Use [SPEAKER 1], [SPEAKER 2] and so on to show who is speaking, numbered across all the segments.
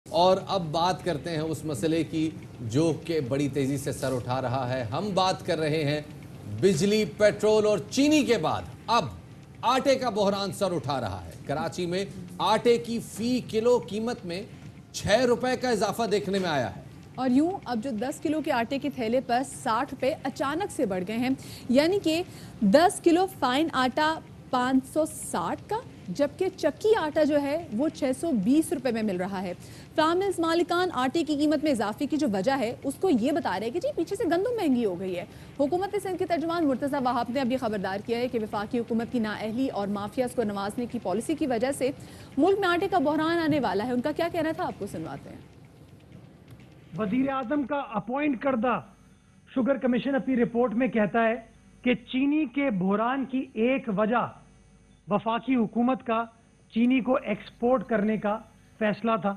[SPEAKER 1] और अब बात करते हैं उस मसले की जो कि बड़ी तेजी से सर उठा रहा है। हम बात कर रहे हैं बिजली, पेट्रोल और चीनी के बाद अब आटे का बहरान सर उठा रहा है। कराची में आटे की फी किलो कीमत में 6 रुपए का इजाफा देखने में आया है।
[SPEAKER 2] और यूं अब जो 10 किलो के आटे के थैले पर 60 रुपए अचानक से बढ़ गए हैं, यानी कि 10 किलो फाइन आटा 560 का, जबकि चक्की आटा जो है वो 620 रुपए में मिल रहा है। फार्मर्स मालिकान आटे की कीमत में इजाफे की जो वजह है उसको ये बता रहे हैं कि जी पीछे से गंदम महंगी हो गई है। हुकूमत सिंध के तर्जुमान मुर्तज़ा वहाब ने अब ये खबरदार किया है कि वफाकी हुकूमत की नाअहली और माफियाज को नवाजने की पॉलिसी की वजह से मुल्क में आटे का बहरान आने वाला है। उनका क्या कहना था, आपको सुनवाते हैं।
[SPEAKER 3] वजीर आजम का अपॉइंट करदा शुगर कमीशन अपनी रिपोर्ट में कहता है कि चीनी के बहरान की एक वजह वफाकी हुकूमत का चीनी को एक्सपोर्ट करने का फैसला था।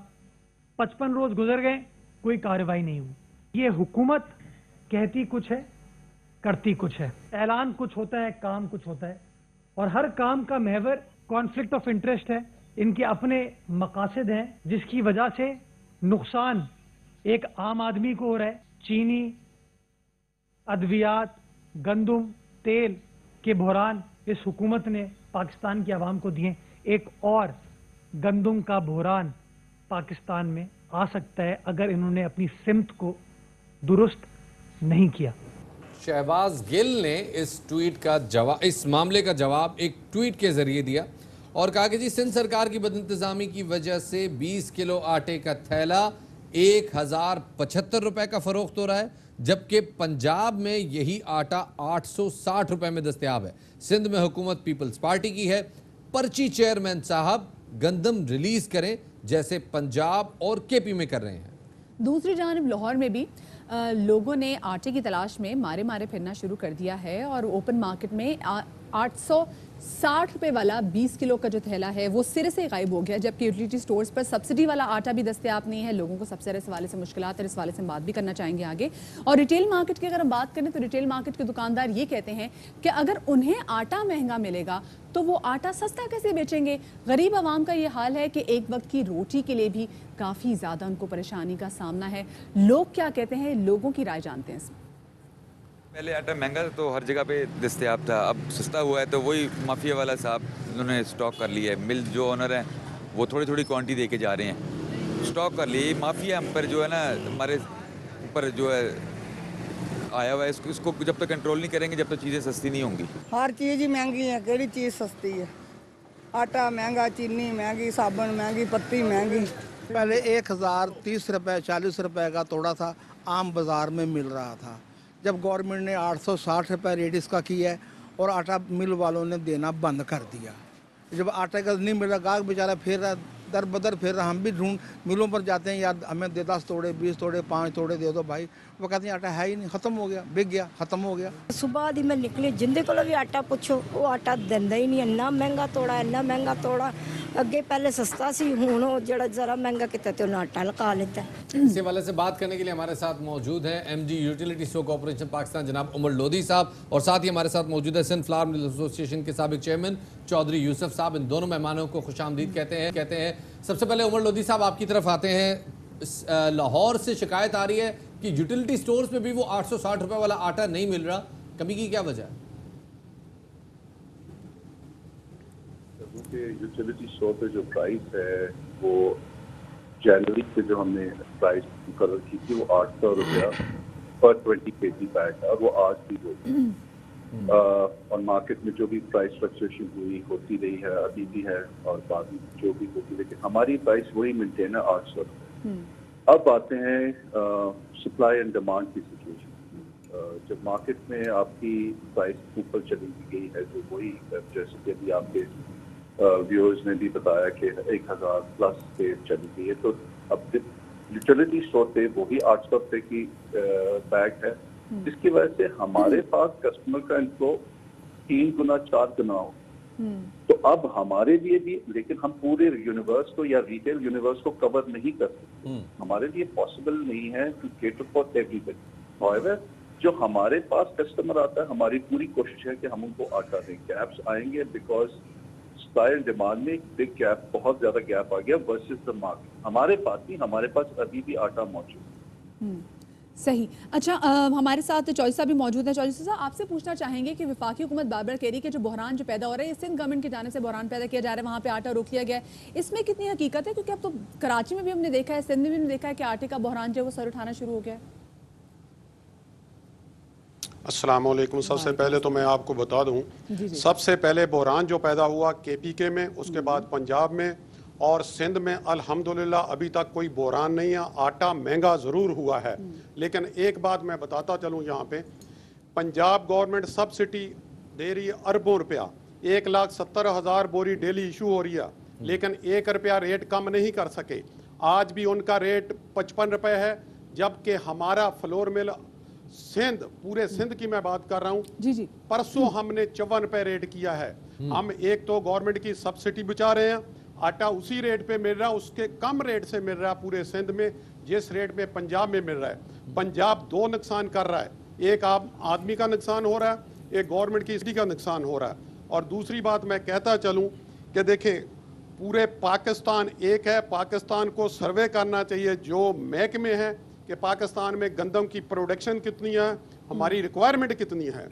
[SPEAKER 3] 55 रोज गुजर गए, कोई कार्रवाई नहीं हुई। ये हुकूमत कहती कुछ है, करती कुछ है। ऐलान कुछ होता है, काम कुछ होता है, और हर काम का महवर कॉन्फ्लिक्ट ऑफ इंटरेस्ट है। इनके अपने मकासद हैं जिसकी वजह से नुकसान एक आम आदमी को हो रहा है। चीनी, अद्वियात, गंदम, तेल के बहरान इस हुकूमत ने पाकिस्तान की आवाम को दिए। एक और गंदम का बहरान पाकिस्तान में आ सकता है अगर इन्होंने अपनी सिमत को दुरुस्त नहीं किया।
[SPEAKER 1] शहबाज गिल ने इस मामले का जवाब एक ट्वीट के जरिए दिया और कहा कि जी सिंध सरकार की बदइंतजामी की वजह से 20 किलो आटे का थैला 1075 रुपए का फरोख्त हो रहा है, जबकि पंजाब में यही आटा 860 रुपए में दस्तयाब है। सिंध में हुकूमत पीपल्स पार्टी की है। पर्ची चेयरमैन साहब गंदम रिलीज करें जैसे पंजाब और केपी में कर रहे हैं।
[SPEAKER 2] दूसरी जानिब लाहौर में भी लोगों ने आटे की तलाश में मारे मारे फिरना शुरू कर दिया है और ओपन मार्केट में 860 रुपए वाला 20 किलो का जो थैला है वो सिरे से गायब हो गया, जबकि यूटिलिटी स्टोर्स पर सब्सिडी वाला आटा भी दस्तयाब नहीं है। लोगों को सबसे इस हवाले से मुश्किलात है, इस हवाले से हम बात भी करना चाहेंगे आगे। और रिटेल मार्केट की अगर हम बात करें तो रिटेल मार्केट के दुकानदार ये कहते हैं कि अगर उन्हें आटा महंगा मिलेगा तो वो आटा सस्ता कैसे बेचेंगे। गरीब आवाम का ये हाल है कि एक वक्त की रोटी के लिए भी काफ़ी ज़्यादा उनको परेशानी का सामना है। लोग क्या कहते हैं, लोगों की राय जानते हैं इसमें।
[SPEAKER 4] पहले आटा महंगा तो हर जगह पे दस्तयाब था, अब सस्ता हुआ है तो वही माफिया वाला साहब उन्होंने स्टॉक कर लिया है। मिल जो ओनर हैं वो थोड़ी थोड़ी क्वांटिटी दे के जा रहे हैं, स्टॉक कर लिए। माफिया हम पर जो है ना, हमारे ऊपर जो है आया हुआ है, इसको जब तक कंट्रोल नहीं करेंगे जब तक चीज़ें सस्ती नहीं होंगी।
[SPEAKER 5] हर चीज़ ही महंगी है, केड़ी चीज़ सस्ती है। आटा महंगा, चीनी महंगी, साबुन महंगी, पत्ती महंगी।
[SPEAKER 6] पहले 1030 रुपये 40 रुपए का तोड़ा था, आम बाज़ार में मिल रहा था। जब गवर्नमेंट ने 860 रुपये रेट इसका किया है और आटा मिल वालों ने देना बंद कर दिया। जब आटे का नहीं मिल रहा, गाहक बेचारा फिर रहा, दर बदर फिर रहा। हम भी ढूंढ मिलों पर जाते हैं, यार हमें 10 तोड़े 20 तोड़े 5 तोड़े दे दो भाई। वो कहते हैं आटा है ही नहीं, ख़त्म हो गया, बिक गया, ख़त्म हो गया।
[SPEAKER 7] सुबह दी मैं निकली, जिंदे को भी आटा पूछो वो आटा देंदा ही नहीं। इन्ना महंगा तोड़ा, इन्ना महंगा तोड़ा। अगे पहले सस्ता सी, हुण वो जरा जरा महंगा किता ते उन्हें आटा लगा लेता है।
[SPEAKER 1] इसी वाले से बात करने के लिए हमारे साथ मौजूद है MG utility store corporation Pakistan जनाब उमर लोधी साहब, और साथ ही हमारे साथ मौजूद है सिंध फ्लावर मिल एसोसिएशन के साबिक चेयरमैन चौधरी यूसुफ साहब। इन दोनों मेहमानों को खुशामदीद कहते हैं। सबसे पहले उमर लोधी साहब आपकी तरफ आते हैं। लाहौर से शिकायत आ रही है कि यूटिलिटी स्टोर्स में भी वो 860 रुपए वाला आटा नहीं मिल रहा, कमी की क्या वजह है?
[SPEAKER 8] यूटिलिटी स्टोर पे जो प्राइस है वो जनवरी से जो हमने प्राइस मुकर्रर की थी वो 800 रुपया पर 20 kg बैग, और वो आज भी होगी। और मार्केट में जो भी प्राइस फ्लक्चुएशन हुई होती रही है, अभी भी है और बाद में जो भी होती, लेकिन हमारी प्राइस वही मेंटेन है 800 रुपये। अब आते हैं सप्लाई एंड डिमांड की सिचुएशन। जब मार्केट में आपकी प्राइस ऊपर चली गई है, जो वही जैसे कि अभी आपके व्यूअर्स ने भी बताया कि 1000 प्लस पे चली गई है, तो अब यूटिलिटी स्टोर पे वही 800 रुपये की बैग है, जिसकी वजह से हमारे पास कस्टमर का इनको 3 गुना 4 गुना हो। तो अब हमारे लिए भी, लेकिन हम पूरे यूनिवर्स को या रिटेल यूनिवर्स को कवर नहीं कर सकते, हमारे लिए पॉसिबल नहीं है to cater for everybody. However जो हमारे पास कस्टमर आता है, हमारी पूरी कोशिश है कि हम उनको आटा दें। गैप्स आएंगे बिकॉज सप्लाई एंड डिमांड में एक बिग गैप, बहुत ज्यादा गैप आ गया वर्सेस द मार्केट। हमारे पास नहीं, हमारे पास अभी भी आटा मौजूद है।
[SPEAKER 2] सही। अच्छा, हमारे साथ चौधरी साहब भी मौजूद हैं। चौधरी साहब, आपसे पूछना चाहेंगे कि वफाकी हुकूमत बार-बार कह रही है कि जो बहरान जो पैदा हो रहा है, सिंध गवर्नमेंट की जाने से बहरान पैदा किया जा रहा है, वहाँ पे आटा रोक लिया गया है, इसमें कितनी हकीकत है? क्योंकि अब तो कराची में भी हमने देखा है, सिंध में भी हमने देखा है कि आटे का बहरान जो है वो सर उठाना शुरू हो गया है।
[SPEAKER 9] अस्सलाम वालेकुम। सबसे पहले तो मैं आपको बता दूं, सबसे पहले बहरान जो पैदा हुआ KPK में, उसके बाद पंजाब में और सिंध में अल्हम्दुलिल्लाह अभी तक कोई बहरान नहीं है। आटा महंगा ज़रूर हुआ है, लेकिन एक बात मैं बताता चलूँ, यहाँ पे पंजाब गवर्नमेंट सब्सिडी दे रही है अरबों रुपया, 1,70,000 बोरी डेली इशू हो रही है, लेकिन 1 रुपया रेट कम नहीं कर सके। आज भी उनका रेट 55 रुपये है, जबकि हमारा फ्लोर मिल सिंध, पूरे सिंध की मैं बात कर रहा हूँ,
[SPEAKER 2] जी
[SPEAKER 8] परसों हमने 54 रुपये रेट किया है। हम एक तो गवर्नमेंट की सब्सिडी बचा रहे हैं, आटा उसी रेट पे मिल रहा है, उसके कम रेट से मिल रहा है पूरे सिंध में, जिस रेट में पंजाब में मिल रहा है। पंजाब दो नुकसान कर रहा है, एक आदमी का नुकसान हो रहा है, एक गवर्नमेंट की इसकी का नुकसान हो रहा है। और दूसरी बात मैं कहता चलूँ कि देखें, पूरे पाकिस्तान एक है, पाकिस्तान को सर्वे करना चाहिए जो महकमे हैं कि पाकिस्तान में गंदम की प्रोडक्शन कितनी है, हमारी रिक्वायरमेंट कितनी है।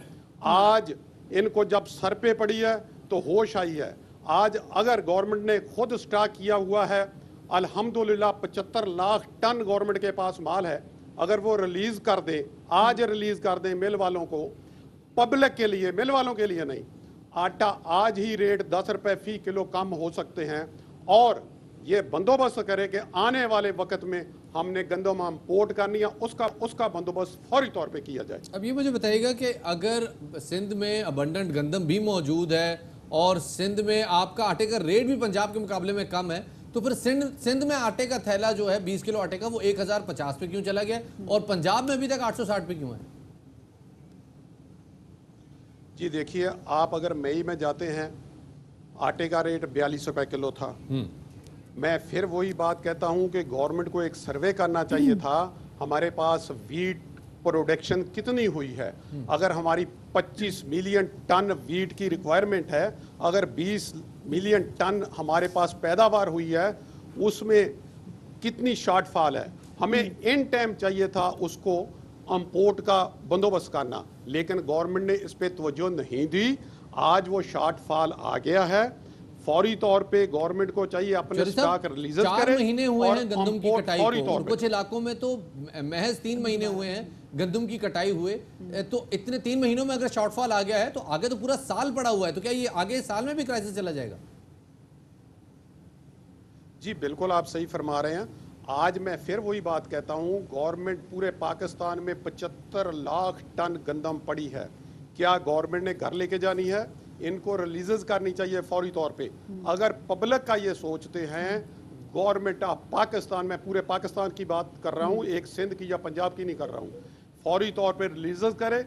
[SPEAKER 8] आज इनको जब सर पे पड़ी है तो होश आई है। आज अगर गवर्नमेंट ने खुद स्टॉक किया हुआ है, अल्हम्दुलिल्लाह 75 लाख टन गवर्नमेंट के पास माल है, अगर वो रिलीज कर दे, आज रिलीज कर दें मिल वालों को, पब्लिक के लिए, मिल वालों के लिए नहीं, आटा आज ही रेट 10 रुपए फी किलो कम हो सकते हैं। और ये बंदोबस्त करे कि आने वाले वक्त में हमने गंदम इम्पोर्ट करनी है, उसका बंदोबस्त फौरी तौर पे किया जाए।
[SPEAKER 1] अब ये मुझे बताइएगा कि अगर सिंध में अबंडेंट गंदम भी मौजूद है और सिंध में आपका आटे का रेट भी पंजाब के मुकाबले में कम है, तो फिर सिंध में आटे का थैला जो है 20 किलो आटे का वो 1050 पे क्यों चला गया और पंजाब में अभी तक 860 पे क्यों है?
[SPEAKER 9] जी देखिए, आप अगर मई में जाते हैं, आटे का रेट 42 रुपए किलो था। मैं फिर वही बात कहता हूं कि गवर्नमेंट को एक सर्वे करना चाहिए था, हमारे पास वीट प्रोडक्शन कितनी हुई है। अगर हमारी 25 मिलियन टन वीट की रिक्वायरमेंट है, अगर 20 मिलियन टन हमारे पास पैदावार हुई है, उसमें कितनी शॉर्टफॉल है। हमें इन टाइम चाहिए था उसको इंपोर्ट का बंदोबस्त करना, लेकिन गवर्नमेंट ने इस पे तवज्जो नहीं दी। आज वो शॉर्टफॉल आ गया है, फौरी तौर पे गवर्नमेंट को चाहिए अपने स्टॉक रिलीज करे।
[SPEAKER 1] 4 महीने हुए हैं गंदम की कटाई को, कुछ इलाकों में तो महज 3 महीने हुए हैं गंदम की कटाई हुए। तो इतने 3 महीनों में अगर शॉर्टफॉल आ गया है तो आगे तो पूरा साल पड़ा हुआ है, तो क्या ये आगे साल में भी क्राइसिस चला जाएगा?
[SPEAKER 9] जी बिल्कुल, आप सही फरमा रहे हैं। आज मैं फिर वही बात कहता हूं, गवर्नमेंट पूरे पाकिस्तान में 75 लाख टन गंदम पड़ी है, क्या गवर्नमेंट ने घर लेके जानी है? इनको रिलीजेस करनी चाहिए फौरी तौर पे। अगर पब्लिक का ये सोचते हैं, गवर्नमेंट ऑफ पाकिस्तान, मैं पूरे पाकिस्तान की बात कर रहा हूँ, एक सिंध की या पंजाब की नहीं कर रहा हूँ, फौरी तौर पे रिलीजेस करे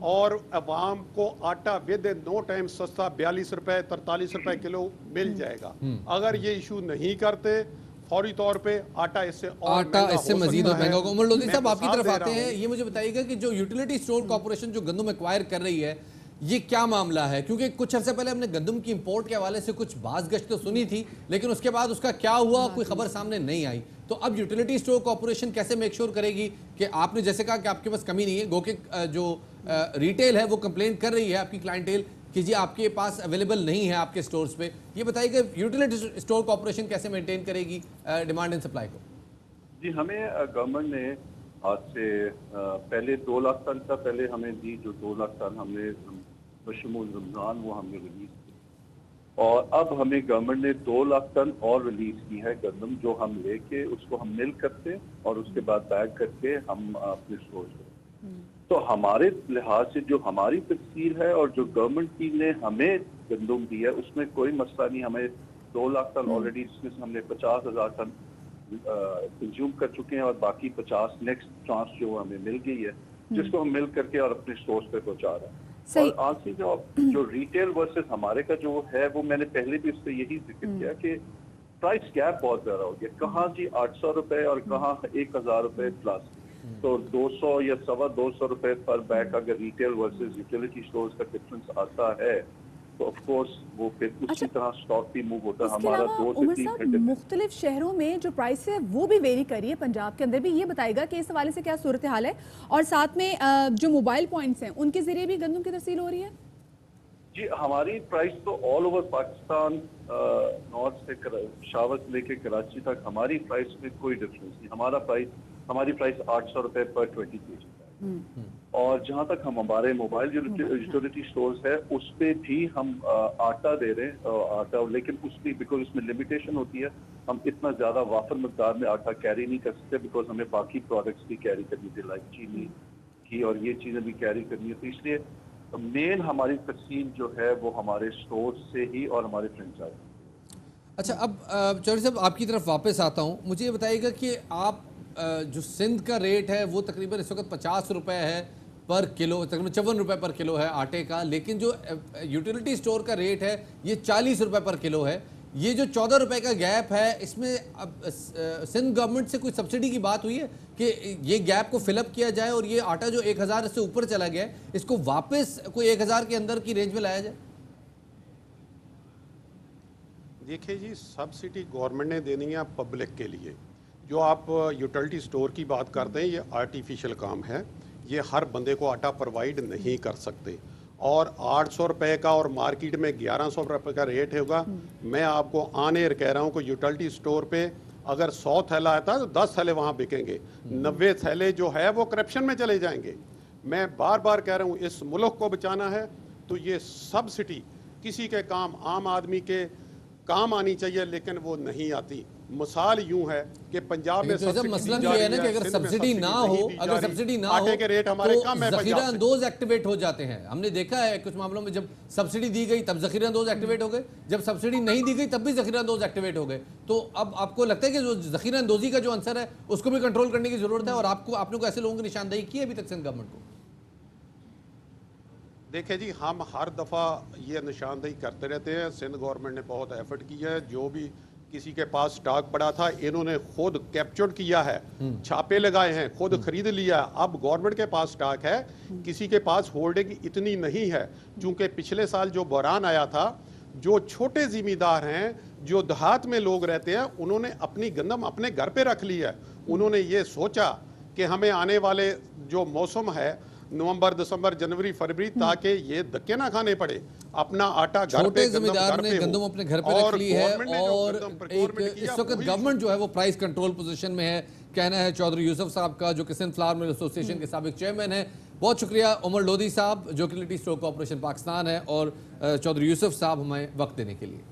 [SPEAKER 9] और अवाम को आटा विद इन नो टाइम सस्ता 42 रुपए 43 रुपए किलो मिल जाएगा। अगर ये इशू नहीं करते फौरी तौर पे, आटा इससे
[SPEAKER 1] मजीद और महंगा होगा। उमर लोधी साहब, आपकी तरफ आते हैं, ये मुझे बताइएगा कि जो यूटिलिटी स्टोर कॉर्पोरेशन जो गंदम एक्वायर कर रही है, ये क्या मामला है? क्योंकि कुछ अर्से पहले हमने गंदम की इंपोर्ट के हवाले से कुछ बाज़ गश्त तो सुनी थी, लेकिन उसके बाद उसका क्या हुआ कोई खबर सामने नहीं आई। तो अब यूटिलिटी स्टोर कॉर्पोरेशन कैसे मेक श्योर करेगी कि आपने जैसे कहा कि आपके पास कमी नहीं है, गो के जो रिटेल है वो कंप्लेंट कर रही है आपकी क्लाइंटेल कि जी आपके पास अवेलेबल नहीं है आपके स्टोर्स पे, ये बताइए कि यूटिलिटी स्टोर कॉर्पोरेशन कैसे मेंटेन करेगी डिमांड एंड सप्लाई को?
[SPEAKER 8] जी, हमें गवर्नमेंट ने आज से पहले 2 लाख टन का पहले हमें दी, जो 2 लाख टन हमने बशमूल रमजान वो हमने रिलीज की, और अब हमें गवर्नमेंट ने 2 लाख टन और रिलीज की है गंदम, जो हम लेके उसको हम मिल करते और उसके बाद बैग करके हम अपने स्टोर से। तो हमारे लिहाज से जो हमारी तफसीर है और जो गवर्नमेंट की ने हमें गंदम दी है, उसमें कोई मसला नहीं। हमें 2 लाख टन ऑलरेडी, जिसमें से हमने 50,000 टन कंज्यूम कर चुके हैं और बाकी 50 नेक्स्ट ट्रांस जो हमें मिल गई है, जिसको हम मिल करके और अपने स्टोर्स पे पहुंचा रहे हैं। और आखिरी जो रिटेल वर्सेस हमारे का जो है, वो मैंने पहले भी उस पर यही जिक्र किया कि प्राइस गैप बहुत ज्यादा हो गया। कहाँ जी 800 रुपए और कहाँ 1000 रुपए प्लस, तो 200 या 225 रुपए पर बैग अगर रिटेल वर्सेस यूटिलिटी स्टोर्स का डिफरेंस आता है, ऑफ कोर्स वो फिर उसी तरह स्टॉक भी मूव होता है।
[SPEAKER 2] इसके
[SPEAKER 8] हमारा
[SPEAKER 2] अलावा
[SPEAKER 8] 2 से
[SPEAKER 2] उमर
[SPEAKER 8] 3
[SPEAKER 2] साहब,
[SPEAKER 8] घंटे
[SPEAKER 2] मुख्तलिफ शहरों में जो प्राइस है वो भी वेरी करी है, पंजाब के अंदर भी। ये बताएगा कि इस हवाले से क्या सूरत हाल है, और साथ में जो मोबाइल पॉइंट्स हैं उनके जरिए भी गंदम की तरसील हो रही है?
[SPEAKER 8] जी, हमारी प्राइस तो ऑल ओवर पाकिस्तान, नॉर्थ से शावर से लेके कराची तक हमारी प्राइस में कोई डिफरेंस नहीं। हमारी प्राइस 800 रुपए पर 20 kg है। और जहां तक हम हमारे मोबाइल यूटिलिटी स्टोर्स है उस पे भी हम आटा दे रहे हैं, आटा, लेकिन उस पर बिकॉज उसमें लिमिटेशन होती है, हम इतना ज्यादा वाफर मकदार में आटा कैरी नहीं कर सकते, बिकॉज हमें बाकी प्रोडक्ट्स भी कैरी करनी थी, लाइक चीनी घी और ये चीजें भी कैरी करनी है। तो इसलिए मेन हमारी तकसीम जो है वो हमारे स्टोर से ही और हमारे फ्रेंचाइज।
[SPEAKER 1] अच्छा, अब चौधरी साहब आपकी तरफ वापस आता हूँ। मुझे ये बताइएगा कि आप जो सिंध का रेट है वो तकरीबन इस वक्त 50 रुपये है पर किलो, तकरीबन 54 रुपये पर किलो है आटे का, लेकिन जो यूटिलिटी स्टोर का रेट है ये 40 रुपये पर किलो है। ये जो 14 रुपये का गैप है, इसमें अब सिंध गवर्नमेंट से कोई सब्सिडी की बात हुई है कि ये गैप को फिलअप किया जाए और ये आटा जो 1000 से ऊपर चला गया है इसको वापस कोई 1000 के अंदर की रेंज में लाया जाए?
[SPEAKER 9] देखिए जी, सब्सिडी गवर्नमेंट ने देनी है पब्लिक के लिए। जो आप यूटिलिटी स्टोर की बात करते हैं, ये आर्टिफिशियल काम है, ये हर बंदे को आटा प्रोवाइड नहीं कर सकते। और 800 रुपये का और मार्केट में 1100 रुपये का रेट होगा। मैं आपको आने कह रहा हूँ कि यूटिलिटी स्टोर पे अगर 100 थैला आता है तो 10 थैले वहाँ बिकेंगे, 90 थैले जो है वो करप्शन में चले जाएंगे। मैं बार बार कह रहा हूँ, इस मुल्क को बचाना है तो ये सब्सिडी किसी के काम, आम आदमी के काम आनी चाहिए, लेकिन वो नहीं आती। मिसाल यूं है कि पंजाब में
[SPEAKER 1] मसला ये है ना कि अगर सब्सिडी ना हो,
[SPEAKER 9] आटे के रेट हमारे कम है,
[SPEAKER 1] ज़ख़ीरा अंदोज एक्टिवेट हो जाते हैं। हमने देखा है कुछ मामलों में जब सब्सिडी दी गई तब ज़ख़ीरा अंदोज एक्टिवेट हो गए, जब सब्सिडी नहीं दी गई तब भी ज़ख़ीरा अंदोज एक्टिवेट हो गए। तो अब आपको लगता है कि जो ज़ख़ीरा अंदोजी का जो आंसर है उसको भी कंट्रोल करने की जरूरत है, और आपने को ऐसे लोगों की निशानदेही की है अभी तक सिंध गवर्नमेंट को?
[SPEAKER 9] देखिए जी, हम हर दफ़ा ये निशानदेही करते रहते हैं। सिंध गवर्नमेंट ने बहुत एफर्ट किया है। जो भी किसी के पास स्टॉक पड़ा था इन्होंने खुद कैप्चर किया है, छापे लगाए हैं, खुद खरीद लिया। अब गवर्नमेंट के पास स्टॉक है, किसी के पास होल्डिंग इतनी नहीं है। चूंकि पिछले साल जो बहरान आया था, जो छोटे जिम्मेदार हैं, जो देहात में लोग रहते हैं, उन्होंने अपनी गंदम अपने घर पे रख ली है। उन्होंने ये सोचा कि हमें आने वाले जो मौसम है नवंबर, दिसंबर, जनवरी, फरवरी, ताकि ये धक्के ना खाने पड़े, अपना आटा घर पे,
[SPEAKER 1] जिम्मेदार ने गंदम अपने घर पे रख ली है। और एक इस वक्त गवर्नमेंट जो है वो प्राइस कंट्रोल पोजीशन में है, कहना है चौधरी यूसुफ साहब का, जो कि सिंध फ्लावर मिल एसोसिएशन के साबिक चेयरमैन है। बहुत शुक्रिया उमर लोधी साहब, जो कि यूटिलिटी स्टोर कॉर्पोरेशन पाकिस्तान है, और चौधरी यूसुफ साहब हमें वक्त देने के लिए।